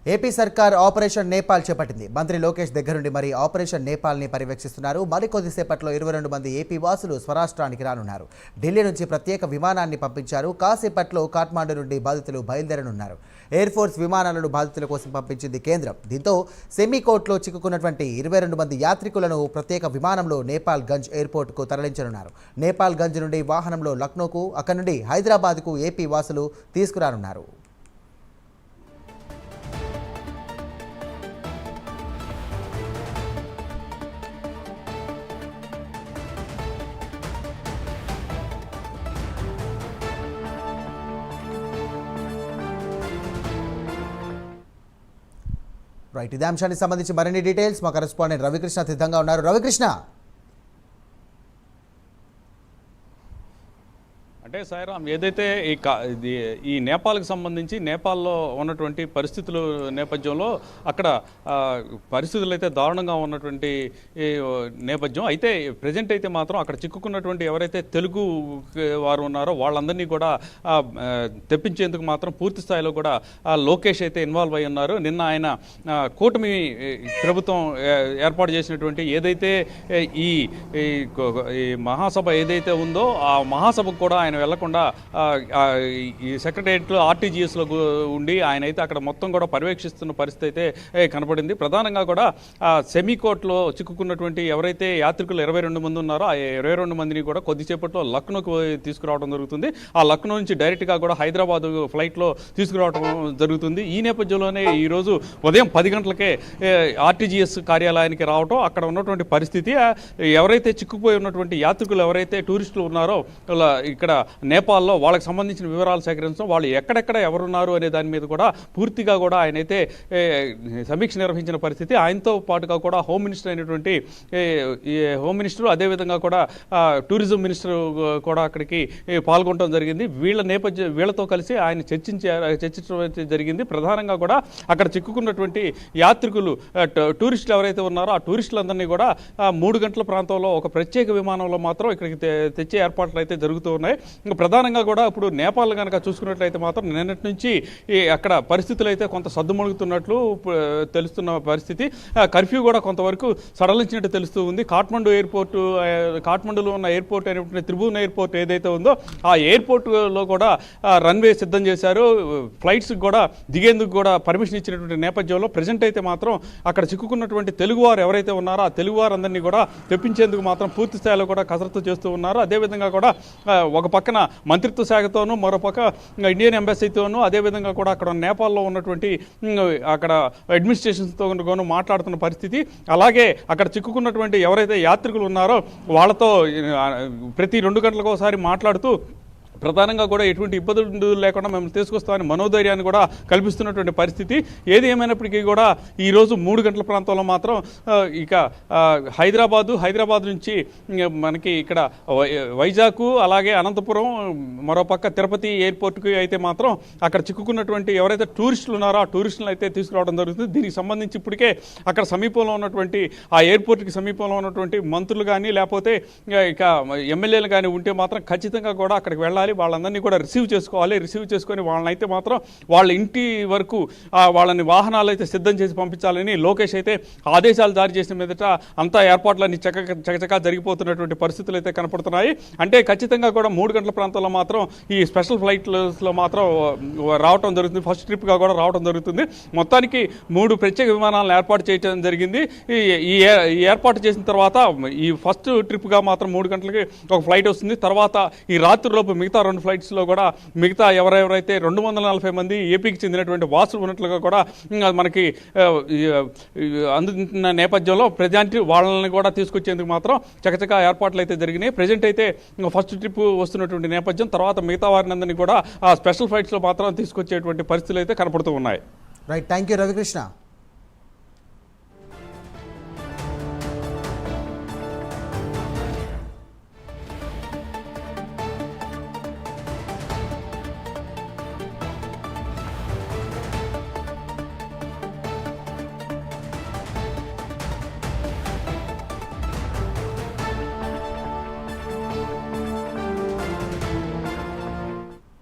AP సర్కార్ operation Nepal చేపట్టింది. మంత్రి లోకేష్ దగ్గరుండి మరి ఆపరేషన్ నేపాల్ని పర్యవేక్షిస్తున్నారు. మరికొద్దిసేపట్లో 22 మంది ఏపీ వాసులు స్వరాష్ట్రానికి రానున్నారు. ఢిల్లీ నుంచి ప్రత్యేక విమానాన్ని పంపించారు. కాసేపట్లో కాఠ్మాండు నుండి బాధితులు బయలుదేరనున్నారు. ఎయిర్ ఫోర్స్ విమానాలను బాధితుల కోసం పంపించింది కేంద్రం. దీంతో సెమీకోట్లో చిక్కుకున్నటువంటి 22 మంది యాత్రికులను ప్రత్యేక విమానంలో నేపాల్ గంజ్ ఎయిర్పోర్ట్కు తరలించనున్నారు. నేపాల్ గంజ్ నుండి వాహనంలో లక్నోకు, అక్కడి నుండి హైదరాబాద్కు ఏపీ వాసులు తీసుకురానున్నారు. రైట్, ఇదే అంశానికి సంబంధించి మరిన్ని డీటెయిల్స్ మా కరెస్పాండెంట్ రవికృష్ణ సిద్ధంగా ఉన్నారు. రవికృష్ణ, అంటే సాయిరామ్, ఏదైతే ఈ నేపాల్కి సంబంధించి నేపాల్లో ఉన్నటువంటి పరిస్థితుల నేపథ్యంలో అక్కడ పరిస్థితులు అయితే దారుణంగా ఉన్నటువంటి నేపథ్యం అయితే ప్రజెంట్ అయితే మాత్రం అక్కడ చిక్కుకున్నటువంటి ఎవరైతే తెలుగు వారు ఉన్నారో వాళ్ళందరినీ కూడా తెప్పించేందుకు మాత్రం పూర్తి స్థాయిలో కూడా లోకేష్ అయితే ఇన్వాల్వ్ అయి ఉన్నారు. నిన్న ఆయన కూటమి ప్రభుత్వం ఏర్పాటు చేసినటువంటి ఏదైతే ఈ మహాసభ ఏదైతే ఉందో ఆ మహాసభకు కూడా ఆయన వెళ్లకుండా ఈ సెక్రటేరియట్లో ఆర్టీజీఎస్లో ఉండి ఆయన అయితే అక్కడ మొత్తం కూడా పర్యవేక్షిస్తున్న పరిస్థితి అయితే కనపడింది. ప్రధానంగా కూడా సెమీకోట్లో చిక్కుకున్నటువంటి ఎవరైతే యాత్రికులు 22 మంది ఉన్నారో ఆ 22 మందిని కూడా కొద్దిసేపట్లో లక్నోకి తీసుకురావడం జరుగుతుంది. ఆ లక్నో నుంచి డైరెక్ట్గా కూడా హైదరాబాద్ ఫ్లైట్లో తీసుకురావడం జరుగుతుంది. ఈ నేపథ్యంలోనే ఈరోజు ఉదయం 10 గంటలకే ఆర్టీజీఎస్ కార్యాలయానికి రావడం, అక్కడ ఉన్నటువంటి పరిస్థితి ఎవరైతే చిక్కుపోయి ఉన్నటువంటి యాత్రికులు ఎవరైతే టూరిస్టులు ఉన్నారో ఇక్కడ నేపాల్లో వాళ్ళకి సంబంధించిన వివరాలు సేకరించడం, వాళ్ళు ఎక్కడెక్కడ ఎవరున్నారు అనే దాని మీద కూడా పూర్తిగా కూడా ఆయన అయితే సమీక్ష నిర్వహించిన పరిస్థితి. ఆయనతో పాటుగా కూడా హోమ్ మినిస్టర్ అయినటువంటి హోమ్ మినిస్టర్, అదేవిధంగా కూడా టూరిజం మినిస్టర్ కూడా అక్కడికి పాల్గొనడం జరిగింది. వీళ్ళతో కలిసి ఆయన చర్చించడం జరిగింది. ప్రధానంగా కూడా అక్కడ చిక్కుకున్నటువంటి యాత్రికులు టూరిస్టులు ఎవరైతే ఉన్నారో ఆ టూరిస్టులందరినీ కూడా 3 గంటల ప్రాంతంలో ఒక ప్రత్యేక విమానంలో మాత్రం ఇక్కడికి తెచ్చే ఏర్పాట్లు అయితే జరుగుతూ ఉన్నాయి. ఇంకా ప్రధానంగా కూడా ఇప్పుడు నేపాల్ కనుక చూసుకున్నట్లయితే మాత్రం నిన్నటి నుంచి అక్కడ పరిస్థితులు అయితే కొంత సద్దుమణుగుతున్నట్లు తెలుస్తున్న పరిస్థితి. కర్ఫ్యూ కూడా కొంతవరకు సడలించినట్టు తెలుస్తూ ఉంది. కాఠ్మండూలో ఉన్న ఎయిర్పోర్ట్ అయినటువంటి త్రిభువన్ ఎయిర్పోర్ట్ ఏదైతే ఉందో ఆ ఎయిర్పోర్ట్లో కూడా రన్వే సిద్ధం చేశారు. ఫ్లైట్స్ కూడా దిగేందుకు కూడా పర్మిషన్ ఇచ్చినటువంటి నేపథ్యంలో ప్రజెంట్ అయితే మాత్రం అక్కడ చిక్కుకున్నటువంటి తెలుగువారు ఎవరైతే ఉన్నారో ఆ తెలుగువారందరినీ కూడా తెప్పించేందుకు మాత్రం పూర్తి స్థాయిలో కూడా కసరత్తు చేస్తూ ఉన్నారు. అదేవిధంగా కూడా ఒక పక్కన మంత్రిత్వ శాఖతోనూ, మరో పక్క ఇండియన్ ఎంబసీతోనూ, అదేవిధంగా కూడా అక్కడ నేపాల్లో ఉన్నటువంటి అక్కడ అడ్మినిస్ట్రేషన్స్తో మాట్లాడుతున్న పరిస్థితి. అలాగే అక్కడ చిక్కుకున్నటువంటి ఎవరైతే యాత్రికులు ఉన్నారో వాళ్ళతో ప్రతి 2 గంటలకు ఒకసారి మాట్లాడుతూ ప్రధానంగా కూడా ఎటువంటి ఇబ్బందులు లేకుండా మేము తీసుకొస్తామని మనోధైర్యాన్ని కూడా కల్పిస్తున్నటువంటి పరిస్థితి. ఏది ఏమైనప్పటికీ కూడా ఈరోజు 3 గంటల ప్రాంతంలో మాత్రం ఇక హైదరాబాద్ నుంచి మనకి ఇక్కడ వైజాగ్, అలాగే అనంతపురం, మరోపక్క తిరుపతి ఎయిర్పోర్ట్కి అయితే మాత్రం అక్కడ చిక్కుకున్నటువంటి ఎవరైతే టూరిస్టులు ఉన్నారో ఆ టూరిస్టులను అయితే తీసుకురావడం జరుగుతుంది. దీనికి సంబంధించి ఇప్పటికే అక్కడ సమీపంలో ఉన్నటువంటి ఆ ఎయిర్పోర్ట్కి సమీపంలో ఉన్నటువంటి మంత్రులు కానీ లేకపోతే ఇక ఎమ్మెల్యేలు కానీ ఉంటే మాత్రం ఖచ్చితంగా కూడా అక్కడికి వెళ్ళాలి. వాళ్ళందరినీ కూడా రిసీవ్ చేసుకొని వాళ్ళని అయితే మాత్రం వాళ్ళ ఇంటి వరకు వాళ్ళని వాహనాలు అయితే సిద్ధం చేసి పంపించాలని లోకేష్ అయితే ఆదేశాలు జారీ చేసిన మీదట అంతా ఏర్పాట్లన్నీ చకచకా జరిగిపోతున్నటువంటి పరిస్థితులు అయితే కనపడుతున్నాయి. అంటే ఖచ్చితంగా కూడా 3 గంటల ప్రాంతంలో మాత్రం ఈ స్పెషల్ ఫ్లైట్స్లో మాత్రం రావడం జరుగుతుంది. ఫస్ట్ ట్రిప్గా కూడా రావడం జరుగుతుంది. మొత్తానికి 3 ప్రత్యేక విమానాలను ఏర్పాటు చేయడం జరిగింది. ఈ ఏర్పాటు చేసిన తర్వాత ఈ ఫస్ట్ ట్రిప్గా మాత్రం 3 గంటలకి ఒక ఫ్లైట్ వస్తుంది. తర్వాత ఈ రాత్రిలోపు మిగతా 2 ఫ్లైట్స్లో కూడా మిగతా ఎవరెవరైతే 240 మంది ఏపీకి చెందినటువంటి వాసులు ఉన్నట్లుగా కూడా మనకి అందుతున్న నేపథ్యంలో ప్రజెంట్ వాళ్ళని కూడా తీసుకొచ్చేందుకు మాత్రం చకచకా ఏర్పాట్లు అయితే జరిగినాయి. ప్రజెంట్ అయితే ఫస్ట్ ట్రిప్ వస్తున్నటువంటి నేపథ్యం, తర్వాత మిగతా వారిని అందరినీ కూడా ఆ స్పెషల్ ఫ్లైట్స్లో మాత్రం తీసుకొచ్చేటువంటి పరిస్థితులు అయితే కనపడుతూ ఉన్నాయి. Right, thank you Ravikrishna.